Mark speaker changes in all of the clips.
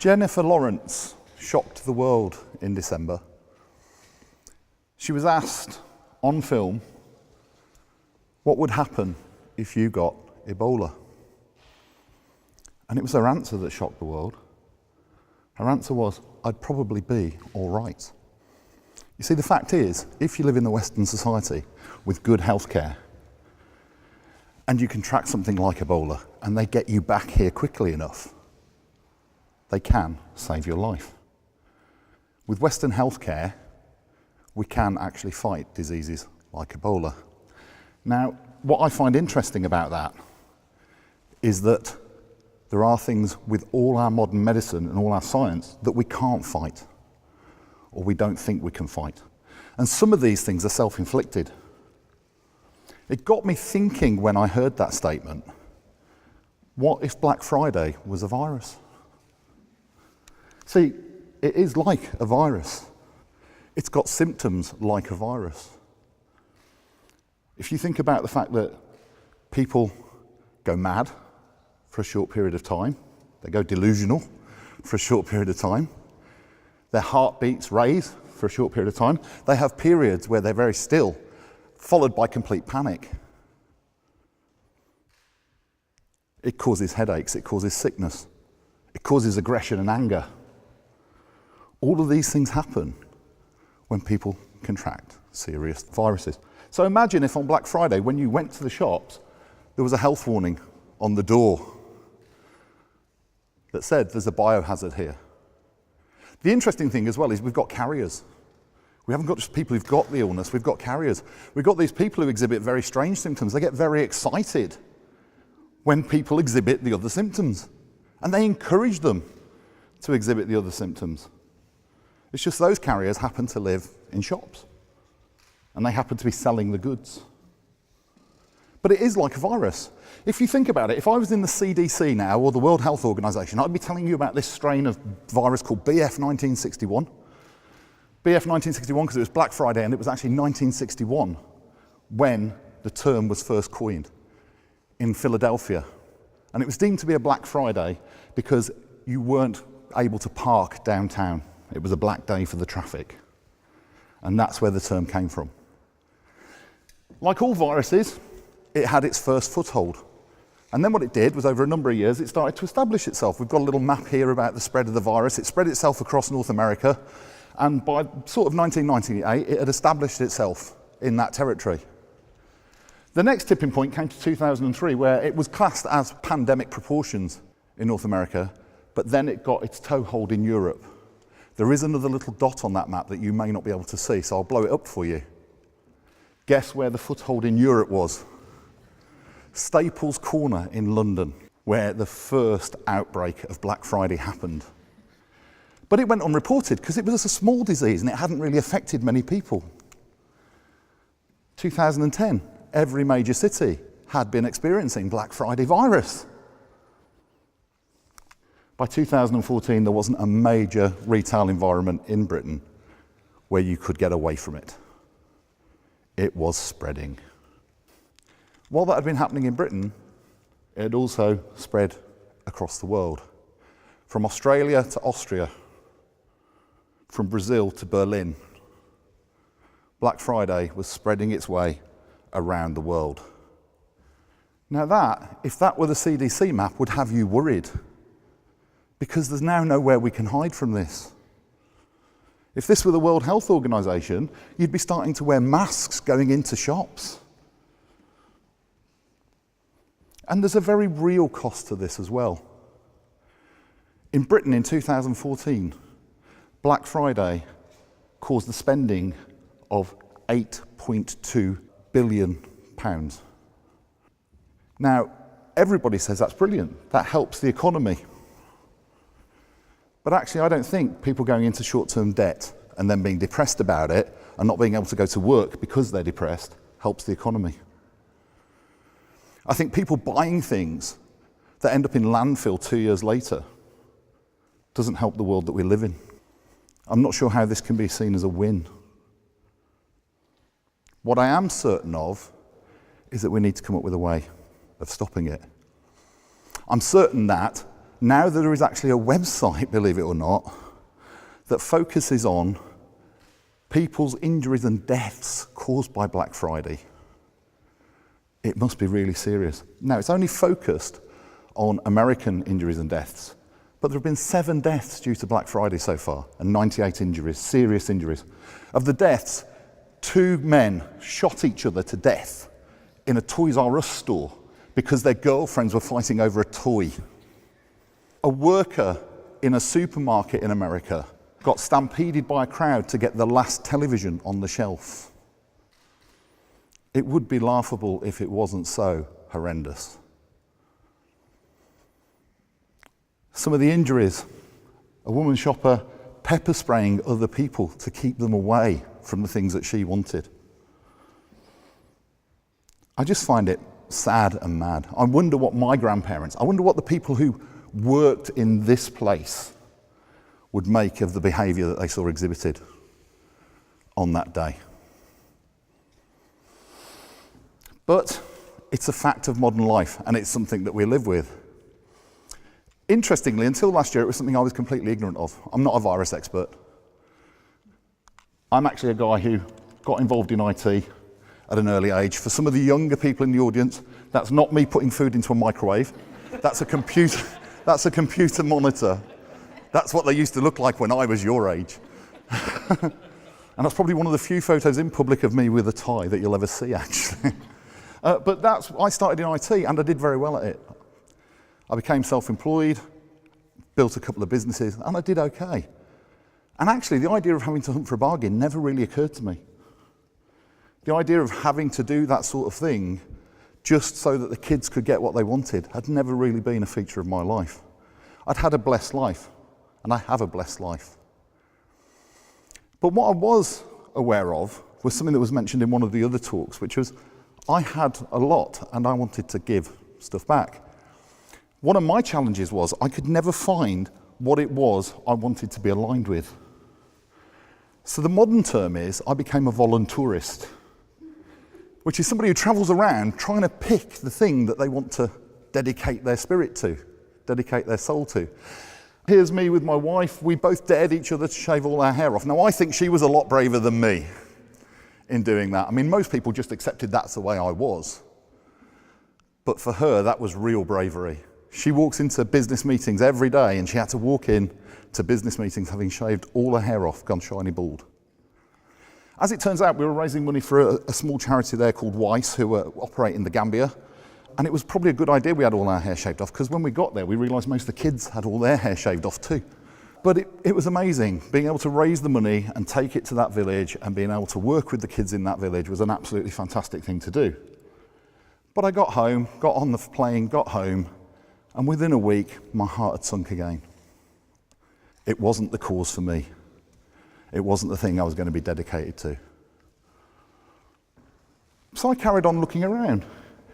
Speaker 1: Jennifer Lawrence shocked the world in December. She was asked on film what would happen if you got Ebola. And it was her answer that shocked the world. Her answer was, I'd probably be all right. You see, the fact is, if you live in the Western society with good healthcare, and you can track something like Ebola, and they get you back here quickly enough, they can save your life. With Western healthcare, we can actually fight diseases like Ebola. Now, what I find interesting about that is that there are things with all our modern medicine and all our science that we can't fight, or we don't think we can fight. And some of these things are self-inflicted. It got me thinking when I heard that statement, what if Black Friday was a virus? See, it is like a virus. It's got symptoms like a virus. If you think about the fact that people go mad for a short period of time, they go delusional for a short period of time, their heartbeats raise for a short period of time, they have periods where they're very still, followed by complete panic. It causes headaches, it causes sickness, it causes aggression and anger. All of these things happen when people contract serious viruses. So imagine if on Black Friday, when you went to the shops, there was a health warning on the door that said there's a biohazard here. The interesting thing as well is we've got carriers. We haven't got just people who've got the illness, we've got carriers. We've got these people who exhibit very strange symptoms. They get very excited when people exhibit the other symptoms. And they encourage them to exhibit the other symptoms. It's just those carriers happen to live in shops. And they happen to be selling the goods. But it is like a virus. If you think about it, if I was in the CDC now, or the World Health Organization, I'd be telling you about this strain of virus called BF 1961. BF 1961 because it was Black Friday, and it was actually 1961 when the term was first coined in Philadelphia. And it was deemed to be a Black Friday because you weren't able to park downtown. It was a black day for the traffic. And that's where the term came from. Like all viruses, it had its first foothold. And then what it did was over a number of years, it started to establish itself. We've got a little map here about the spread of the virus. It spread itself across North America. And by sort of 1998, it had established itself in that territory. The next tipping point came to 2003, where it was classed as pandemic proportions in North America, but then it got its toehold in Europe. There is another little dot on that map that you may not be able to see, so I'll blow it up for you. Guess where the foothold in Europe was? Staples Corner in London, where the first outbreak of Black Friday happened. But it went unreported because it was a small disease and it hadn't really affected many people. 2010, every major city had been experiencing Black Friday virus. By 2014, there wasn't a major retail environment in Britain where you could get away from it. It was spreading. While that had been happening in Britain, it had also spread across the world. From Australia to Austria, from Brazil to Berlin, Black Friday was spreading its way around the world. Now that, if that were the CDC map, would have you worried, because there's now nowhere we can hide from this. If this were the World Health Organization, you'd be starting to wear masks going into shops. And there's a very real cost to this as well. In Britain in 2014, Black Friday caused the spending of £8.2 billion. Now, everybody says that's brilliant, that helps the economy. But actually, I don't think people going into short-term debt and then being depressed about it and not being able to go to work because they're depressed helps the economy. I think people buying things that end up in landfill 2 years later doesn't help the world that we live in. I'm not sure how this can be seen as a win. What I am certain of is that we need to come up with a way of stopping it. I'm certain that now there is actually a website, believe it or not, that focuses on people's injuries and deaths caused by Black Friday. It must be really serious. Now, it's only focused on American injuries and deaths, but there have been 7 deaths due to Black Friday so far, and 98 injuries, serious injuries. Of the deaths, 2 men shot each other to death in a Toys R Us store because their girlfriends were fighting over a toy. A worker in a supermarket in America got stampeded by a crowd to get the last television on the shelf. It would be laughable if it wasn't so horrendous. Some of the injuries, a woman shopper pepper spraying other people to keep them away from the things that she wanted. I just find it sad and mad. I wonder what my grandparents, I wonder what the people who worked in this place would make of the behaviour that they saw exhibited on that day. But it's a fact of modern life, and it's something that we live with. Interestingly, until last year, it was something I was completely ignorant of. I'm not a virus expert. I'm actually a guy who got involved in IT at an early age. For some of the younger people in the audience, that's not me putting food into a microwave. That's a computer, that's a computer monitor. That's what they used to look like when I was your age. And that's probably one of the few photos in public of me with a tie that you'll ever see, actually. But I started in IT, and I did very well at it. I became self-employed, built a couple of businesses, and I did okay. And actually, the idea of having to hunt for a bargain never really occurred to me. The idea of having to do that sort of thing just so that the kids could get what they wanted had never really been a feature of my life. I'd had a blessed life, and I have a blessed life. But what I was aware of was something that was mentioned in one of the other talks, which was I had a lot, and I wanted to give stuff back. One of my challenges was I could never find what it was I wanted to be aligned with. So the modern term is I became a voluntourist, which is somebody who travels around trying to pick the thing that they want to dedicate their spirit to, dedicate their soul to. Here's me with my wife. We both dared each other to shave all our hair off. Now, I think she was a lot braver than me in doing that. I mean, most people just accepted that's the way I was. But for her, that was real bravery. She walks into business meetings every day, and she had to walk in to business meetings having shaved all her hair off, gone shiny bald. As it turns out, we were raising money for a small charity there called Weiss, who operate in the Gambia. And it was probably a good idea we had all our hair shaved off, because when we got there, we realised most of the kids had all their hair shaved off too. But it was amazing. Being able to raise the money and take it to that village and being able to work with the kids in that village was an absolutely fantastic thing to do. But I got home, got on the plane, got home, and within a week, my heart had sunk again. It wasn't the cause for me. It wasn't the thing I was going to be dedicated to. So I carried on looking around.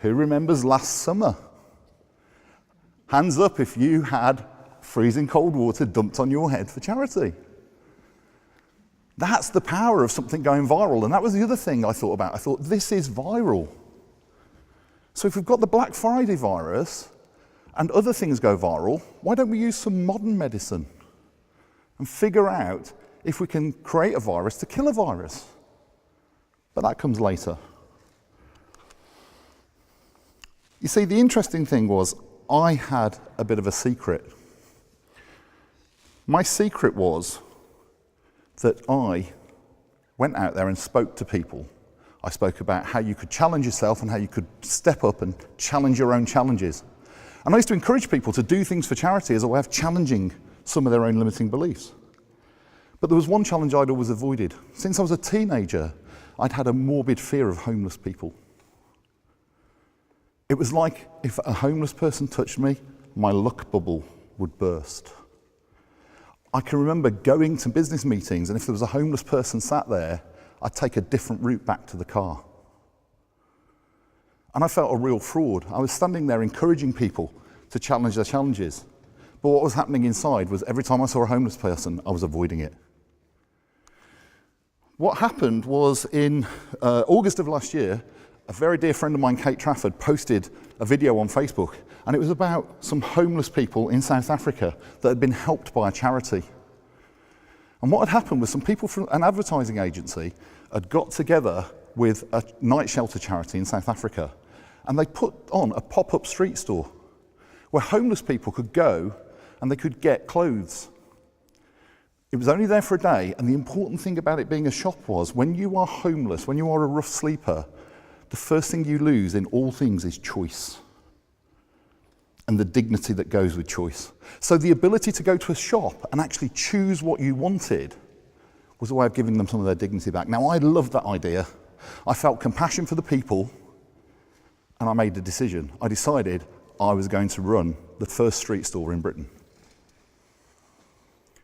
Speaker 1: Who remembers last summer? Hands up if you had freezing cold water dumped on your head for charity. That's the power of something going viral. And that was the other thing I thought about. I thought, this is viral. So if we've got the Black Friday virus and other things go viral, why don't we use some modern medicine and figure out if we can create a virus to kill a virus? But that comes later. You see, the interesting thing was I had a bit of a secret. My secret was that I went out there and spoke to people. I spoke about how you could challenge yourself and how you could step up and challenge your own challenges. And I used to encourage people to do things for charity as a way of challenging some of their own limiting beliefs. But there was one challenge I'd always avoided. Since I was a teenager, I'd had a morbid fear of homeless people. It was like if a homeless person touched me, my luck bubble would burst. I can remember going to business meetings, and if there was a homeless person sat there, I'd take a different route back to the car. And I felt a real fraud. I was standing there encouraging people to challenge their challenges. But what was happening inside was every time I saw a homeless person, I was avoiding it. What happened was in August of last year, a very dear friend of mine, Kate Trafford, posted a video on Facebook, and it was about some homeless people in South Africa that had been helped by a charity. And what had happened was some people from an advertising agency had got together with a night shelter charity in South Africa, and they put on a pop-up street store where homeless people could go and they could get clothes. It was only there for a day, and the important thing about it being a shop was when you are homeless, when you are a rough sleeper, the first thing you lose in all things is choice and the dignity that goes with choice. So the ability to go to a shop and actually choose what you wanted was a way of giving them some of their dignity back. Now, I loved that idea. I felt compassion for the people, and I made a decision. I decided I was going to run the first street store in Britain.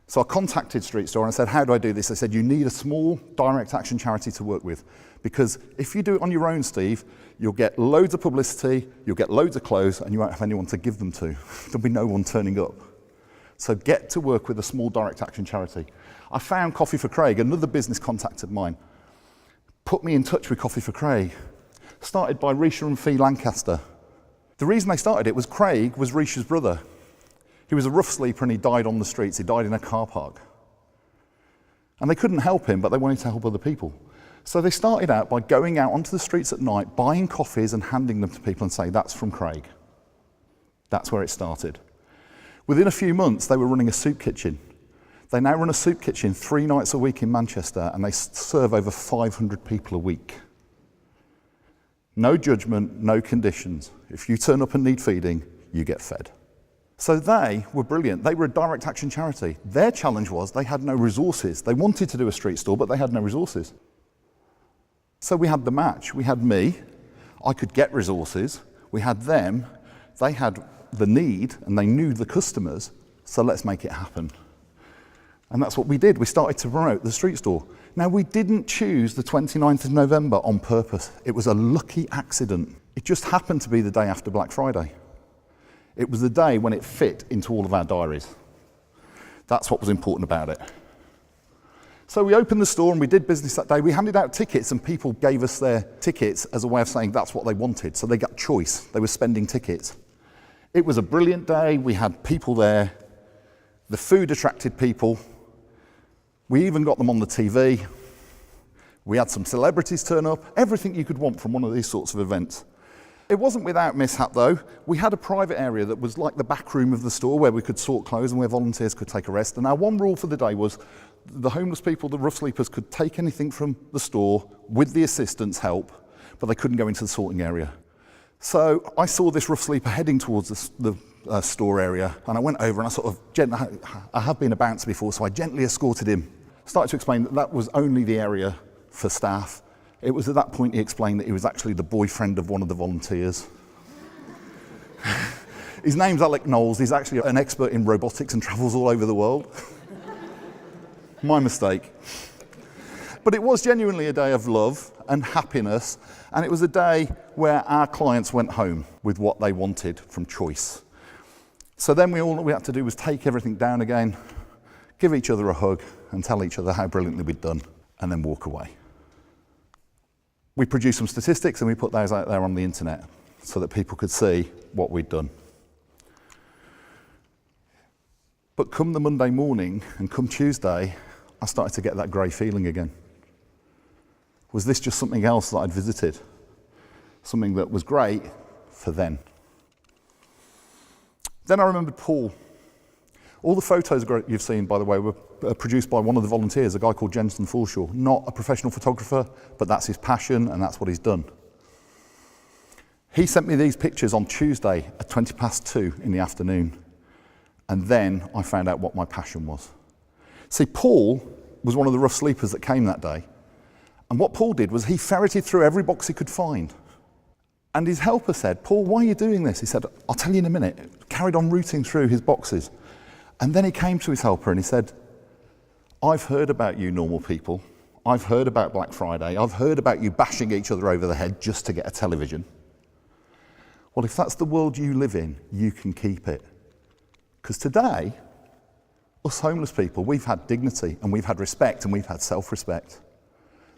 Speaker 1: So I contacted Street Store and I said, how do I do this? They said, you need a small direct action charity to work with, because if you do it on your own, Steve, you'll get loads of publicity, you'll get loads of clothes, and you won't have anyone to give them to. There'll be no one turning up. So get to work with a small direct action charity. I found Coffee4Craig, another business contact of mine, put me in touch with Coffee4Craig, started by Risha and Fee Lancaster. The reason they started it was Craig was Risha's brother. He was a rough sleeper and he died on the streets. He died in a car park. And they couldn't help him, but they wanted to help other people. So they started out by going out onto the streets at night, buying coffees and handing them to people and saying, that's from Craig. That's where it started. Within a few months, they were running a soup kitchen. They now run a soup kitchen 3 nights a week in Manchester, and they serve over 500 people a week. No judgment, no conditions. If you turn up and need feeding, you get fed. So they were brilliant. They were a direct action charity. Their challenge was they had no resources. They wanted to do a street store, but they had no resources. So we had the match. We had me. I could get resources. We had them. They had the need, and they knew the customers. So let's make it happen. And that's what we did. We started to promote the street store. Now, we didn't choose the 29th of November on purpose. It was a lucky accident. It just happened to be the day after Black Friday. It was the day when it fit into all of our diaries. That's what was important about it. So we opened the store and we did business that day. We handed out tickets and people gave us their tickets as a way of saying that's what they wanted. So they got choice. They were spending tickets. It was a brilliant day. We had people there. The food attracted people. We even got them on the TV. We had some celebrities turn up. Everything you could want from one of these sorts of events. It wasn't without mishap though. We had a private area that was like the back room of the store where we could sort clothes and where volunteers could take a rest. And our one rule for the day was the homeless people, the rough sleepers, could take anything from the store with the assistant's help, but they couldn't go into the sorting area. So I saw this rough sleeper heading towards the store area, and I went over and I sort of I have been a bouncer before, so I gently escorted him. Started to explain that that was only the area for staff. It was at that point he explained that he was actually the boyfriend of one of the volunteers. His name's Alec Knowles. He's actually an expert in robotics and travels all over the world. My mistake. But it was genuinely a day of love and happiness, and it was a day where our clients went home with what they wanted from choice. So then all we had to do was take everything down again, give each other a hug, and tell each other how brilliantly we'd done, and then walk away. We produced some statistics and we put those out there on the internet so that people could see what we'd done. But come the Monday morning and come Tuesday, I started to get that grey feeling again. Was this just something else that I'd visited? Something that was great for then. Then I remembered Paul. All the photos you've seen, by the way, were produced by one of the volunteers, a guy called Jensen Forshaw. Not a professional photographer, but that's his passion and that's what he's done. He sent me these pictures on Tuesday at 2:20 in the afternoon. And then I found out what my passion was. See, Paul was one of the rough sleepers that came that day. And what Paul did was he ferreted through every box he could find. And his helper said, Paul, why are you doing this? He said, I'll tell you in a minute. Carried on rooting through his boxes. And then he came to his helper and he said, I've heard about you normal people. I've heard about Black Friday. I've heard about you bashing each other over the head just to get a television. Well, if that's the world you live in, you can keep it. Because today, us homeless people, we've had dignity and we've had respect and we've had self-respect.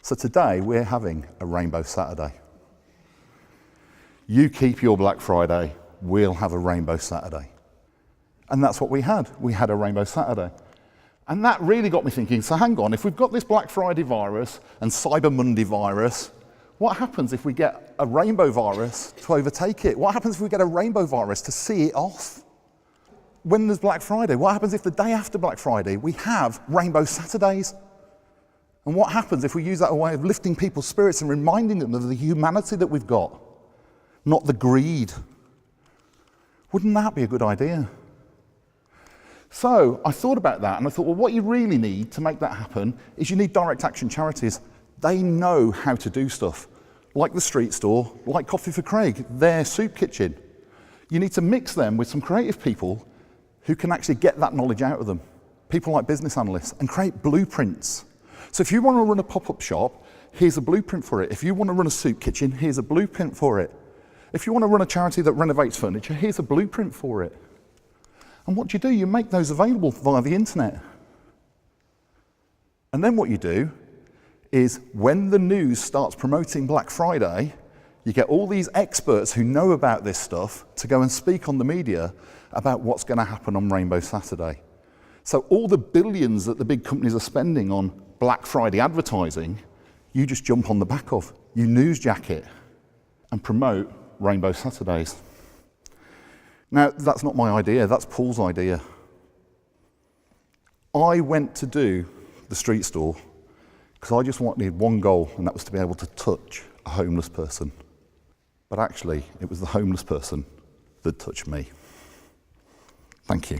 Speaker 1: So today, we're having a Rainbow Saturday. You keep your Black Friday, we'll have a Rainbow Saturday. And that's what we had. We had a Rainbow Saturday. And that really got me thinking, so hang on, if we've got this Black Friday virus and Cyber Monday virus, what happens if we get a rainbow virus to overtake it? What happens if we get a rainbow virus to see it off? When there's Black Friday, what happens if the day after Black Friday we have Rainbow Saturdays? And what happens if we use that as a way of lifting people's spirits and reminding them of the humanity that we've got, not the greed? Wouldn't that be a good idea? So I thought about that and I thought, well, what you really need to make that happen is you need direct action charities. They know how to do stuff, like the street store, like Coffee4Craig, their soup kitchen. You need to mix them with some creative people who can actually get that knowledge out of them. People like business analysts, and create blueprints. So if you want to run a pop-up shop, here's a blueprint for it. If you want to run a soup kitchen, here's a blueprint for it. If you want to run a charity that renovates furniture, here's a blueprint for it. And what do? You make those available via the internet. And then what you do is when the news starts promoting Black Friday, you get all these experts who know about this stuff to go and speak on the media about what's going to happen on Rainbow Saturday. So all the billions that the big companies are spending on Black Friday advertising, you just jump on the back of. You newsjack it and promote Rainbow Saturdays. Now, that's not my idea, that's Paul's idea. I went to do the street store because I just wanted one goal, and that was to be able to touch a homeless person. But actually, it was the homeless person that touched me. Thank you.